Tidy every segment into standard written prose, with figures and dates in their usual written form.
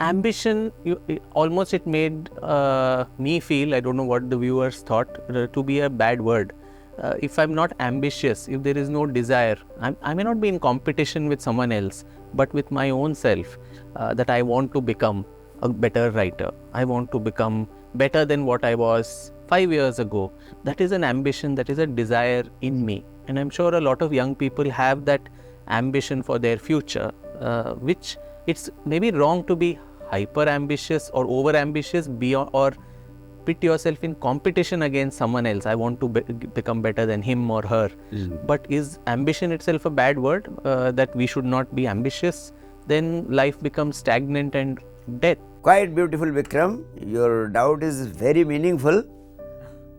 Ambition, almost it made me feel, I don't know what the viewers thought, to be a bad word. If I'm not ambitious, if there is no desire, I may not be in competition with someone else, but with my own self, that I want to become a better writer. I want to become better than what I was 5 years ago. That is an ambition, that is a desire in me. And I'm sure a lot of young people have that ambition for their future, which it's maybe wrong to be hyper ambitious or over ambitious beyond, or put yourself in competition against someone else. I want to become better than him or her. But is ambition itself a bad word, that we should not be ambitious? Then life becomes stagnant and death. Quite beautiful, Vikram. Your doubt is very meaningful.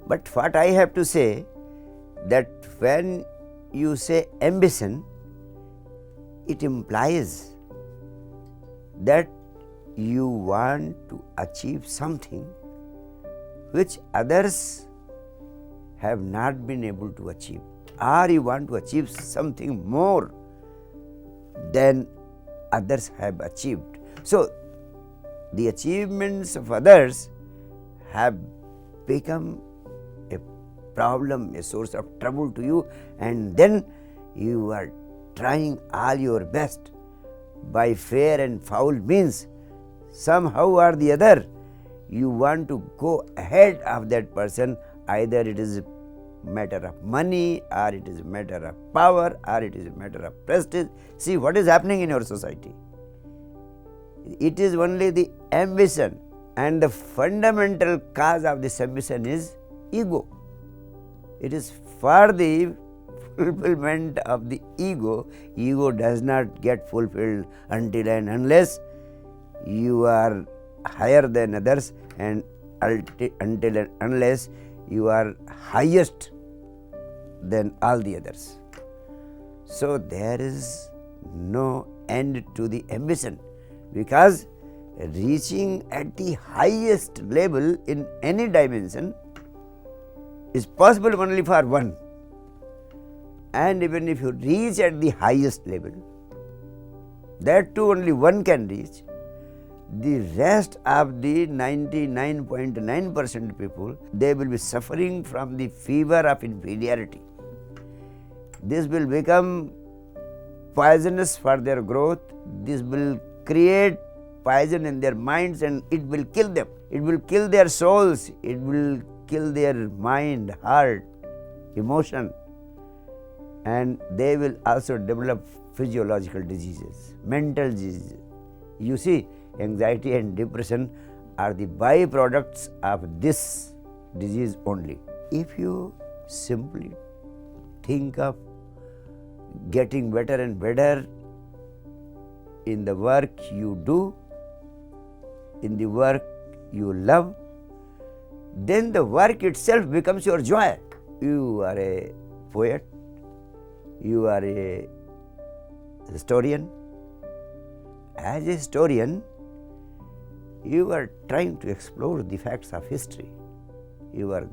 But what I have to say, that when you say ambition, it implies that you want to achieve something which others have not been able to achieve, or you want to achieve something more than others have achieved. So, the achievements of others have become a problem, a source of trouble to you, and then you are trying all your best by fair and foul means, somehow or the other, you want to go ahead of that person. Either it is a matter of money, or it is a matter of power, or it is a matter of prestige. See what is happening in your society. It is only the ambition, and the fundamental cause of this ambition is ego. It is for the fulfillment of the ego. Ego does not get fulfilled until and unless you are higher than others, and until and unless you are highest than all the others. So there is no end to the ambition, because reaching at the highest level in any dimension is possible only for one. And even if you reach at the highest level, that too only one can reach. The rest of the 99.9% people, they will be suffering from the fever of inferiority. This will become poisonous for their growth. This will create poison in their minds, and it will kill them. It will kill their souls. It will kill their mind, heart, emotion. And they will also develop physiological diseases, mental diseases. You see, anxiety and depression are the byproducts of this disease only. If you simply think of getting better and better in the work you do, in the work you love, then the work itself becomes your joy. You are a poet, you are a historian. As a historian, you are trying to explore the facts of history. You are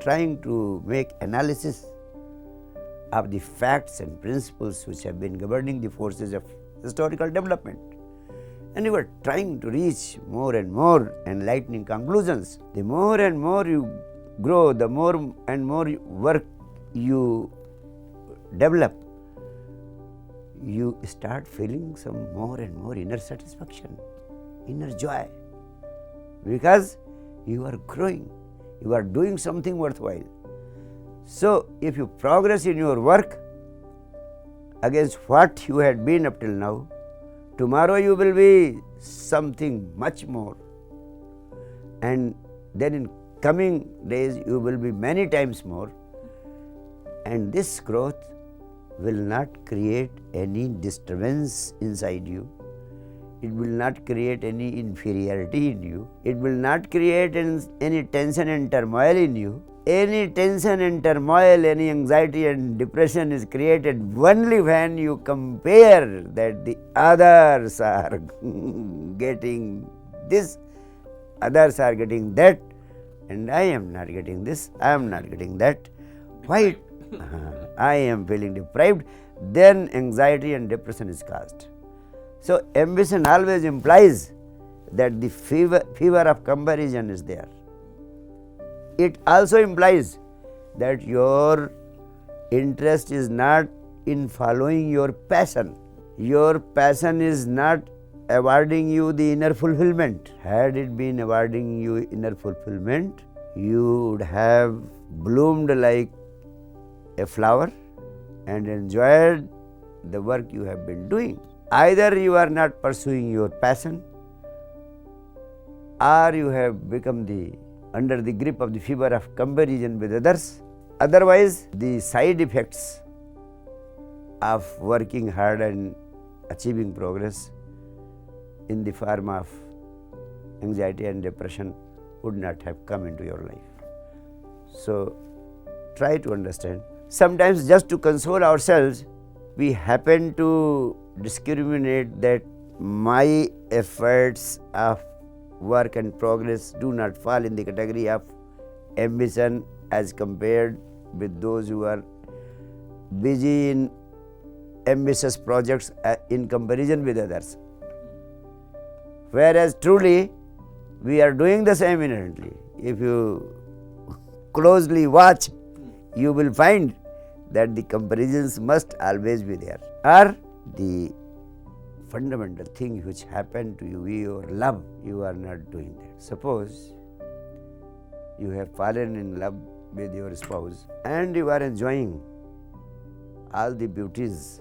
trying to make analysis of the facts and principles which have been governing the forces of historical development. And you are trying to reach more and more enlightening conclusions. The more and more you grow, the more and more work you develop, you start feeling some more and more inner satisfaction, inner joy, because you are growing, you are doing something worthwhile. So, if you progress in your work against what you had been up till now, tomorrow you will be something much more, and then in coming days you will be many times more, and this growth will not create any disturbance inside you. It will not create any inferiority in you. It will not create any tension and turmoil in you. Any tension and turmoil, any anxiety and depression is created only when you compare that the others are getting this, others are getting that, and I am not getting this, I am not getting that. Why? I am feeling deprived. Then anxiety and depression is caused. So ambition always implies that the fever of comparison is there. It also implies that your interest is not in following your passion. Your passion is not awarding you the inner fulfillment. Had it been awarding you inner fulfillment, you would have bloomed like a flower and enjoyed the work you have been doing. Either you are not pursuing your passion, or you have become under the grip of the fever of comparison with others. Otherwise, the side effects of working hard and achieving progress in the form of anxiety and depression would not have come into your life. So try to understand. Sometimes, just to console ourselves, we happen to discriminate that my efforts of work and progress do not fall in the category of ambition as compared with those who are busy in ambitious projects in comparison with others. Whereas truly we are doing the same inherently. If you closely watch, you will find that the comparisons must always be there. Or the fundamental thing which happened to you, your love, you are not doing that. Suppose you have fallen in love with your spouse and you are enjoying all the beauties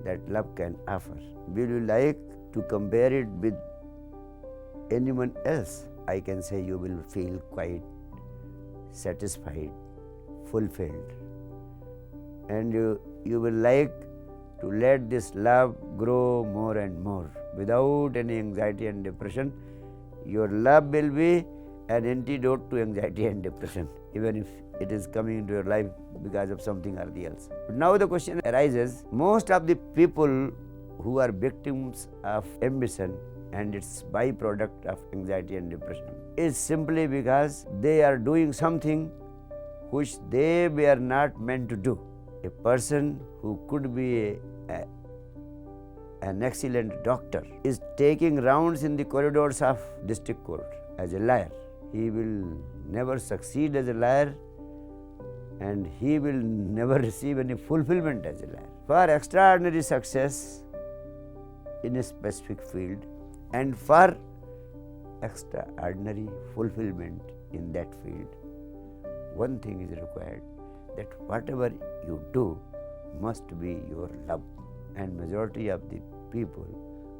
that love can offer. Will you like to compare it with anyone else? I can say you will feel quite satisfied, fulfilled, and you will like to let this love grow more and more without any anxiety and depression. Your love will be an antidote to anxiety and depression, even if it is coming into your life because of something or the else. But now the question arises, most of the people who are victims of ambition and its byproduct of anxiety and depression is simply because they are doing something which they were not meant to do. A person who could be an excellent doctor is taking rounds in the corridors of district court as a liar. He will never succeed as a liar and he will never receive any fulfillment as a liar. For extraordinary success in a specific field and for extraordinary fulfillment in that field, one thing is required, that whatever you do must be your love, and majority of the people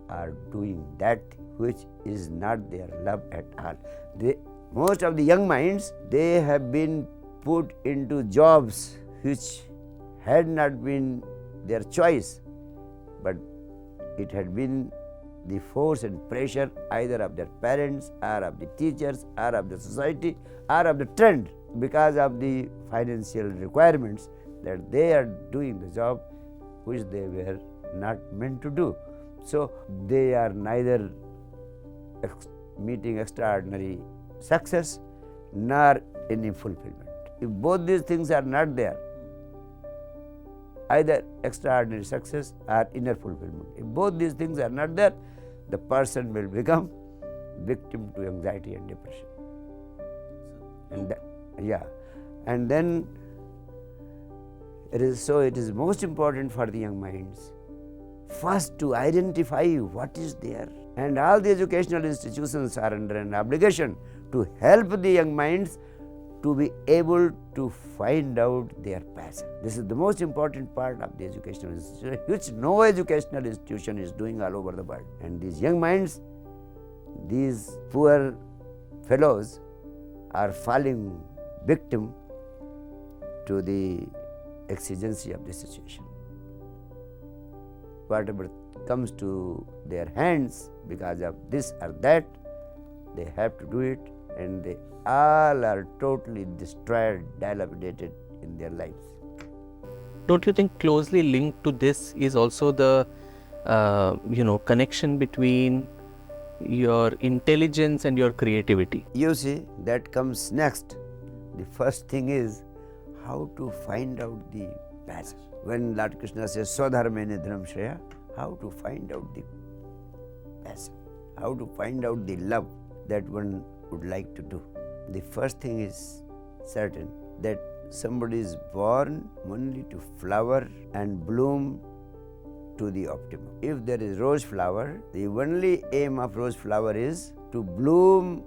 are doing that which is not their love at all. Most of the young minds, they have been put into jobs which had not been their choice, but it had been the force and pressure either of their parents or of the teachers or of the society or of the trend, because of the financial requirements, that they are doing the job which they were not meant to do. So they are neither meeting extraordinary success nor any fulfillment. If both these things are not there, either extraordinary success or inner fulfillment, if both these things are not there, the person will become victim to anxiety and depression. And then it is most important for the young minds first to identify what is there, and all the educational institutions are under an obligation to help the young minds to be able to find out their passion. This is the most important part of the educational institution, which no educational institution is doing all over the world. And these young minds, these poor fellows, are falling victim to the exigency of the situation. Whatever comes to their hands because of this or that, they have to do it, and they all are totally destroyed, dilapidated in their lives. Don't you think closely linked to this is also the connection between your intelligence and your creativity? You see, that comes next. The first thing is how to find out the passion. When Lord Krishna says Swadharmene Dhanam Shreya, how to find out the passion, how to find out the love that one would like to do. The first thing is certain that somebody is born only to flower and bloom to the optimum. If there is rose flower, the only aim of rose flower is to bloom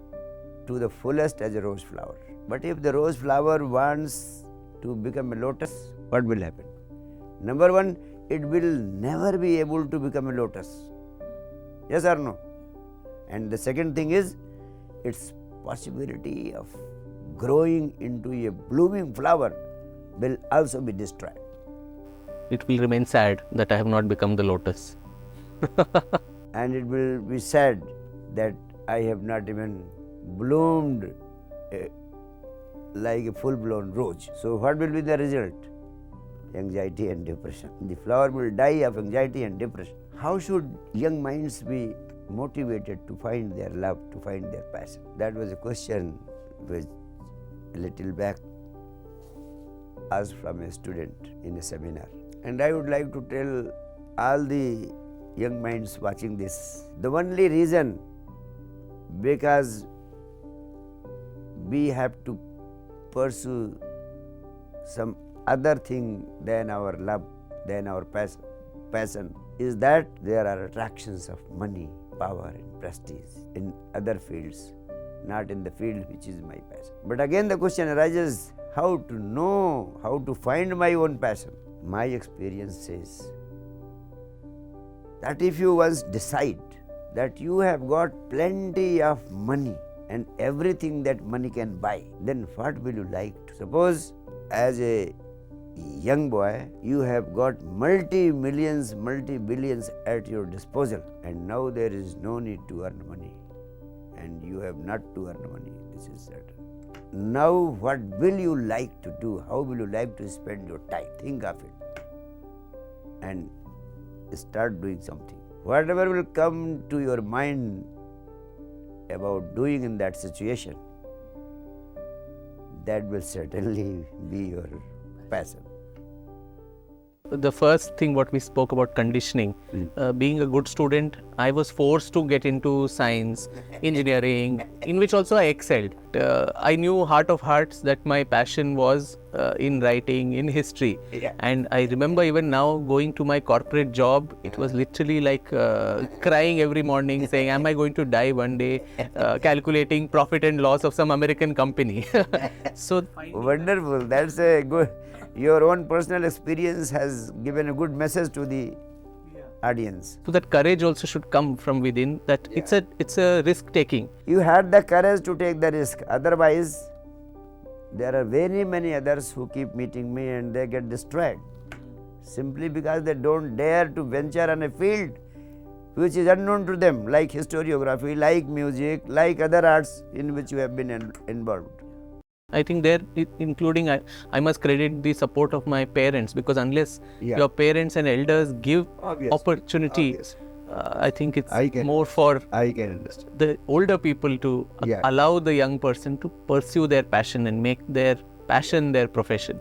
to the fullest as a rose flower. But if the rose flower wants to become a lotus, what will happen? Number one, it will never be able to become a lotus. Yes or no? And the second thing is, its possibility of growing into a blooming flower will also be destroyed. It will remain sad that I have not become the lotus. And it will be sad that I have not even bloomed like a full-blown rose. So what will be the result? Anxiety and depression. The flower will die of anxiety and depression. How should young minds be motivated to find their love, to find their passion? That was a question which a little back asked from a student in a seminar. And I would like to tell all the young minds watching this, the only reason because we have to pursue some other thing than our love, than our passion, is that there are attractions of money, power and prestige in other fields, not in the field which is my passion. But again the question arises, how to know, how to find my own passion? My experience says that if you once decide that you have got plenty of money and everything that money can buy, then what will you like to? Suppose as a young boy, you have got multi-millions, multi-billions at your disposal, and now there is no need to earn money, and you have not to earn money, this is certain. Now what will you like to do? How will you like to spend your time? Think of it and start doing something. Whatever will come to your mind about doing in that situation, that will certainly be your passion. The first thing what we spoke about conditioning, being a good student, I was forced to get into science, engineering, in which also I excelled. I knew heart of hearts that my passion was in writing, in history. Yeah. And I remember even now going to my corporate job, it was literally like crying every morning saying, am I going to die one day, calculating profit and loss of some American company. So wonderful, that's a good, your own personal experience has given a good message to the audience. So that courage also should come from within, that it's a risk taking. You had the courage to take the risk, otherwise there are very many others who keep meeting me and they get destroyed simply because they don't dare to venture on a field which is unknown to them, like historiography, like music, like other arts in which you have been involved. I think there, including I must credit the support of my parents, because unless your parents and elders give opportunity, I think it's more for the older people to allow the young person to pursue their passion and make their passion their profession.